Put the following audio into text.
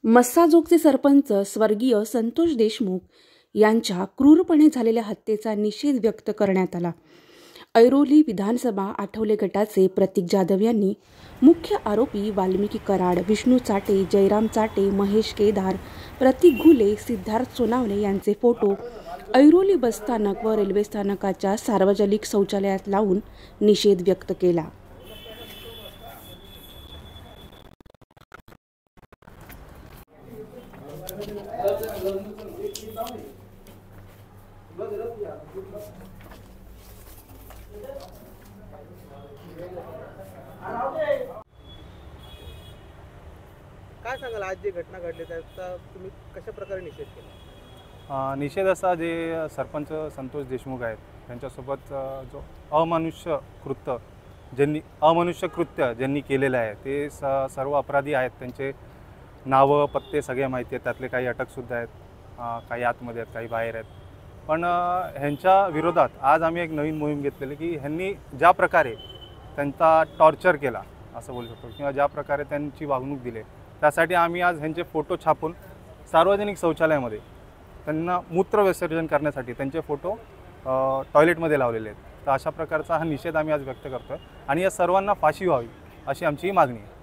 मस्साजोगचे सरपंच स्वर्गीय संतोष देशमुख यांच्या क्रूरपणे झालेल्या हत्येचा निषेध व्यक्त करण्यात आला। ऐरोली विधानसभा आठवले गटाचे प्रतीक जाधव यांनी मुख्य आरोपी वाल्मिकी कराड, विष्णू चाटे, जयराम चाटे, महेश केदार, प्रतीक घुले, सिद्धार्थ सोनावणे यांचे फोटो ऐरोली बसस्थानक व रेल्वे स्थानकाच्या सार्वजनिक शौचालयात लावून निषेध व्यक्त केला। काय सांगाल, आज जी घटना घडली त्याचा तुम्ही कशा प्रकारे निषेध केला? निषेध असा, जे सरपंच संतोष देशमुख आहेत त्यांच्यासोबत जो अमानुष्य कृत्य ज्यांनी केलेलं आहे ते सर्व अपराधी आहेत। त्यांचे नावं पत्ते सगळे माहिती आहेत, त्यातले काही अटकसुद्धा आहेत, काही आतमध्ये आहेत, काही बाहेर आहेत। पण ह्यांच्या विरोधात आज आम्ही एक नवीन मोहीम घेतलेली की ह्यांनी ज्या प्रकारे त्यांचा टॉर्चर केला असं बोलू शकतो, किंवा ज्या प्रकारे त्यांची वागणूक दिली, त्यासाठी आम्ही आज ह्यांचे फोटो छापून सार्वजनिक शौचालयामध्ये त्यांना मूत्र विसर्जन करण्यासाठी त्यांचे फोटो टॉयलेटमध्ये लावलेले आहेत। तर अशा प्रकारचा हा निषेध आम्ही आज व्यक्त करतो आहे आणि या सर्वांना फाशी व्हावी अशी आमची मागणी आहे।